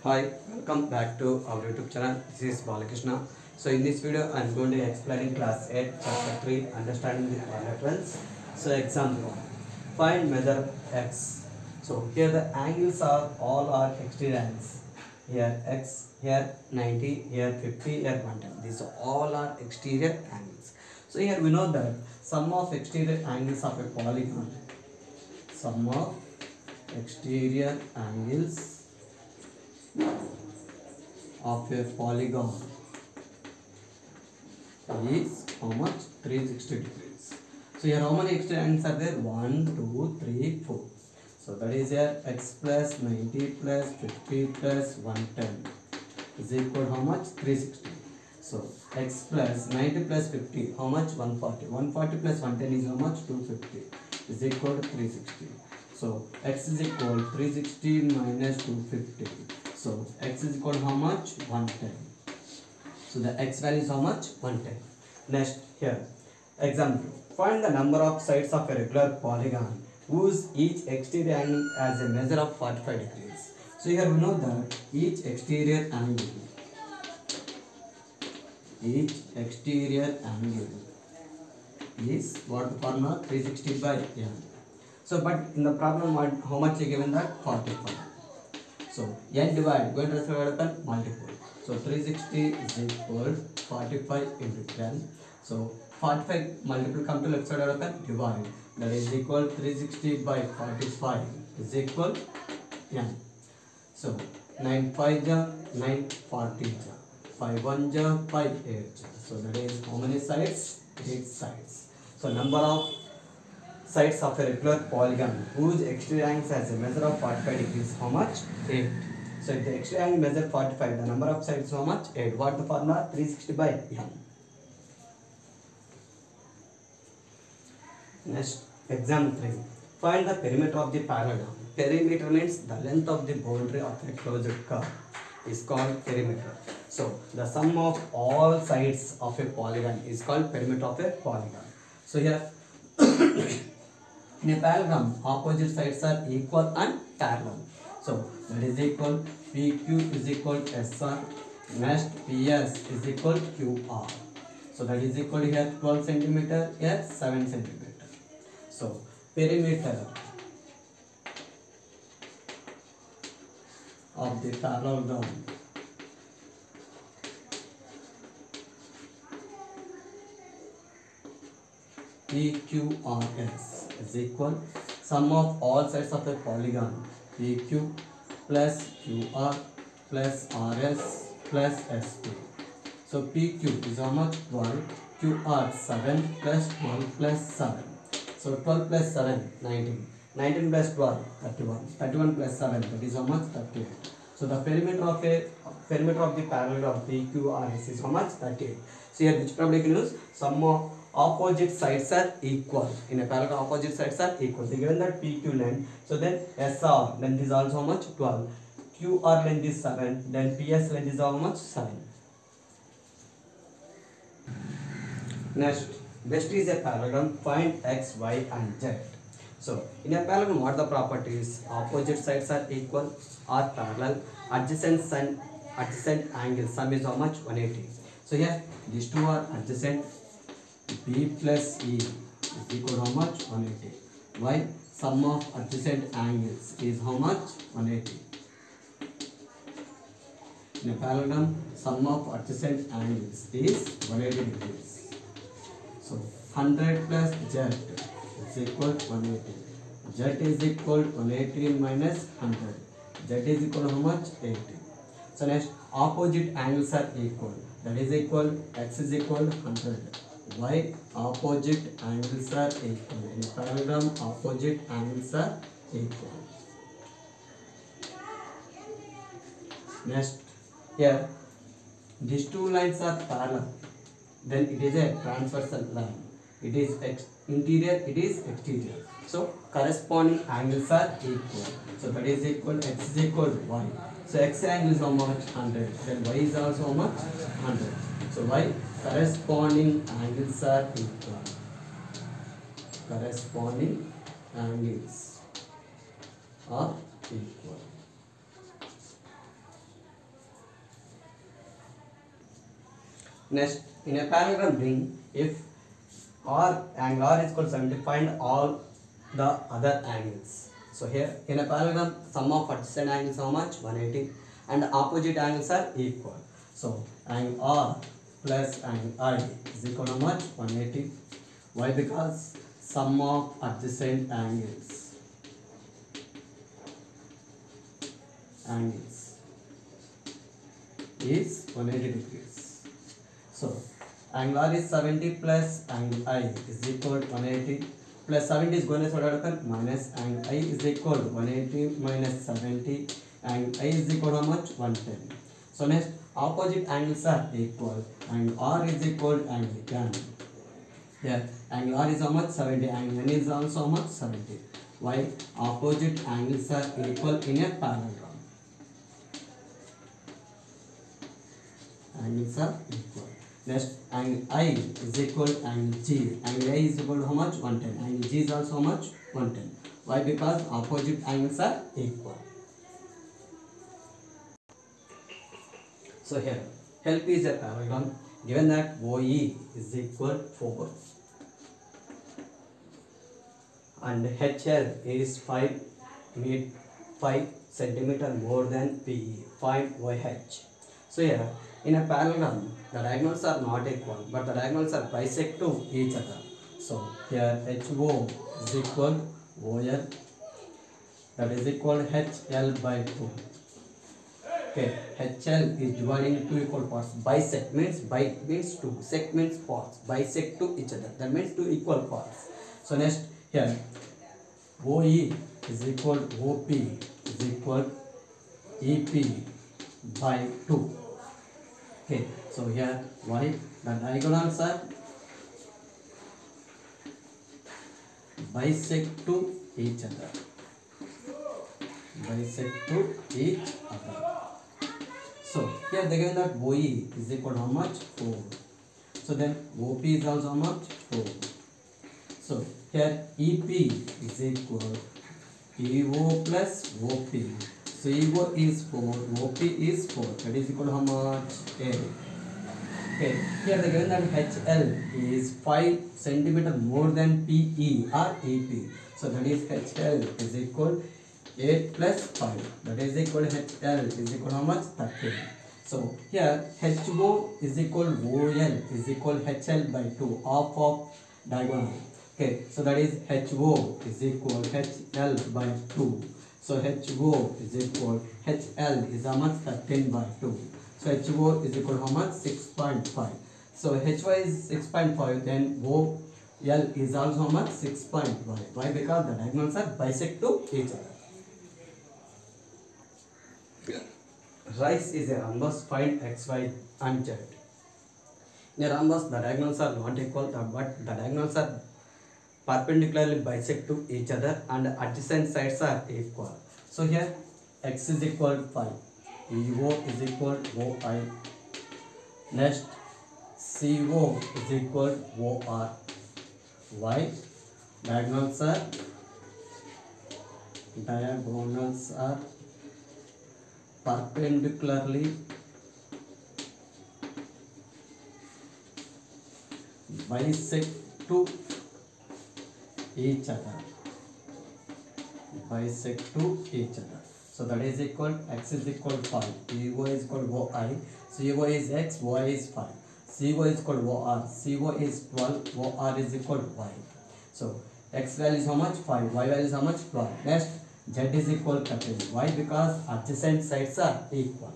Hi, welcome back to our YouTube channel. This is Balakrishna. So in this video, I am going to explain in class 8, chapter 3, understanding the quadrilaterals. So example, find measure x. So here the angles are all are exterior angles. Here x, here 90, here 50, here 110. These all are exterior angles. So here we know that sum of exterior angles of a polygon. Sum of exterior angles of a polygon is how much? 360 degrees. So here how many exterior angles are there? 1, 2, 3, 4. So that is here x plus 90 plus 50 plus 110 is equal to how much? 360. So x plus 90 plus 50 how much? 140. 140 plus 110 is how much? 250 is equal to 360. So x is equal to 360 minus 250. So x is equal to how much? 110. So the x value is how much? 110. Next here, example. Find the number of sides of a regular polygon whose each exterior angle has a measure of 45 degrees. So here we know that each exterior angle is what the formula? 360 by n. So but in the problem how much is given? That 45. So n divide, going to the multiple. So 360 is equal 45 into 10. So 45 multiple come to left side of divide. That is equal 360 by 45 is equal n. So 9 5 ja, 9 40 ja, 5 1 ja, 5 8 ja. So that is how many sides? 8 sides. So number of sides of a regular polygon whose exterior angle has a measure of 45 degrees. How much? 8. So if the exterior angle measure 45, the number of sides is how much? 8. What the formula? 360 by n. Next, example 3. Find the perimeter of the parallelogram. Perimeter means the length of the boundary of a closed curve is called perimeter. So the sum of all sides of a polygon is called perimeter of a polygon. So here in a parallelogram, opposite sides are equal and parallel. So that is equal PQ is equal to SR. Next PS is equal to QR. So that is equal to here 12 centimeter, here 7 centimeter. So perimeter of the parallelogram PQRS is equal sum of all sides of a polygon PQ plus QR plus RS plus SP. So PQ is how much? 12. QR 7 plus 12 plus 7. So 12 plus 7 19. 19 plus 12 31. 31 plus 7 that is how much? 38. So the perimeter of the parallelogram PQRS is how much? 38. So here which problem you can use? Sum of opposite sides are equal. In a parallelogram, opposite sides are equal. So given that PQ length, so then SR length is also how much? 12. QR length is 7. Then PS length is how much? 7. Next, best is a parallelogram. Find x, y, and z. So in a parallelogram, what the properties? Opposite sides are equal, are parallel, adjacent angle. Sum is how much? 180. So here these two are adjacent. B plus E is equal to how much? 180. Why? Sum of adjacent angles is how much? 180. In a parallelogram, sum of adjacent angles is 180 degrees. So 100 plus Z is equal to 180. Z is equal to 180 minus 100. Z is equal to how much? 80. So next, opposite angles are equal. That is equal, X is equal to 100. Y opposite angles are equal. In parallelogram, opposite angles are equal. Next, here these two lines are parallel. Then it is a transversal line. It is interior, it is exterior. So corresponding angles are equal. So that is equal, X is equal to Y. So X angle is how much? 100. Then Y is also how much? 100. So Y corresponding angles are equal. Corresponding angles are equal. Next, in a parallelogram ring, if R angle R is equal to 70, find all the other angles. So here in a parallelogram, sum of adjacent angles how much? 180, and opposite angles are equal. So angle R plus angle I is equal to how much? 180. Why? Because sum of adjacent angles is 180 degrees. So angle R is 70 plus angle I is equal to 180, plus 70 is going to what minus angle I is equal to 180 minus 70, angle I is equal to how much? 110. So next, opposite angles are equal, angle R is equal to angle N. Here angle R is how much? 70, angle N is also how much? 70. Why? Opposite angles are equal in a parallelogram. Angles are equal. Next, angle I is equal to angle G. Angle I is equal to how much? 110. Angle G is also how much? 110. Why? Because opposite angles are equal. So here, help is a parallelogram. Given that OE is equal to 4 and HL is 5 centimeter more than PE. Find OH. So here, in a parallelogram, the diagonals are not equal, but the diagonals are bisect to each other. So here HO is equal to OL, that is equal to HL by 2. Okay, HL is dividing into two equal parts. Bisect means two, sect means parts. Bisect to each other, that means two equal parts. So next, here OE is equal to OP is equal to EP by 2. Okay, so here why? The diagonals are bisect to each other. Bisect to each other. So here they given that OE is equal to how much? 4. So then OP is also how much? 4. So here EP is equal to EO plus OP. So EO is 4, OP is 4. That is equal to how much? 8. Okay, here they given that HL is 5 centimeter more than PE or EP. So that is HL is equal 8 plus 5. That is equal to HL is equal to how much? 13. So here HO is equal to OL is equal to HL by 2, half of diagonal. Okay, so that is HO is equal HL by 2. So HO is equal HL is how much? 13 by 2. So HO is equal to how much? 6.5. So HY is 6.5, then OL is also how much? 6.5. Why? Because the diagonals are bisect to each other. Rice is a rhombus, find x, y and z. In a rhombus, the diagonals are not equal, but the diagonals are perpendicularly bisect to each other and adjacent sides are equal. So here x is equal to 5, EO is equal to OI. Next, CO is equal to OR. Why? Diagonals are perpendicularly bisect to each other. Bisect to each other. So that is equal, x is equal to 5, EO is equal to OI, CO is x, Y is 5, CO is equal to OR, CO is 12, OR is equal to Y. So x value is how much? 5, Y value is how much? 12. Next, Z is equal to 13. Why? Because adjacent sides are equal.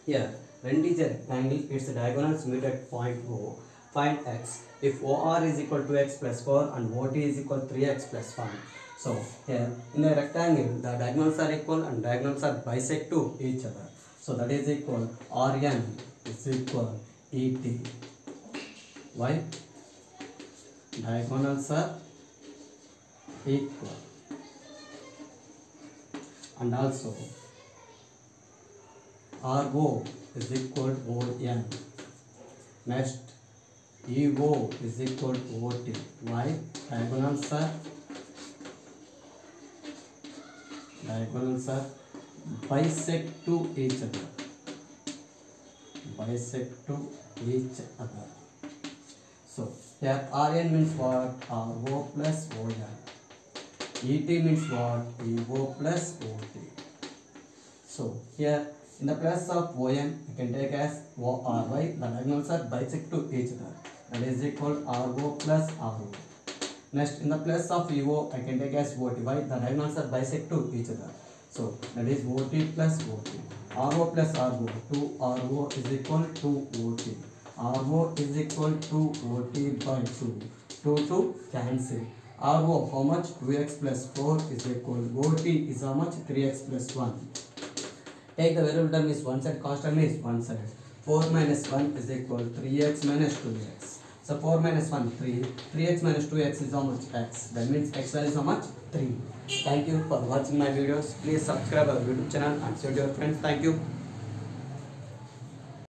Here, when is an angle, its diagonals meet at point O. Find x. If OR is equal to x plus 4 and OT is equal to 3x plus 5. So here in a rectangle, the diagonals are equal and diagonals are bisect to each other. So that is equal RN is equal ET. Why? Diagonals are equal. And also RO is equal to ON. Next, EO is equal to OT. Why? Diagonals are bisect to each other. bisect to each other. So here Rn means what? Ro plus On. Et means what? EO plus OT. So here in the place of On, you can take as ORY. The diagonals are bisect to each other. That is equal RO plus RO. Next, in the place of EO, I can take as OT. Why? The diagonals are bisect to each other. So that is OT plus OT. RO plus RO. 2RO is equal to OT. RO is equal to OT by 2. 2 cancel. RO how much? 2x plus 4 is equal. OT is how much? 3x plus 1. Take the variable term is one side, constant is one side. 4 minus 1 is equal 3x minus 2x. So 4 minus 1, 3. 3x minus 2x is how much? X. That means x value is how much? 3. Thank you for watching my videos. Please subscribe our YouTube channel and share to your friends. Thank you.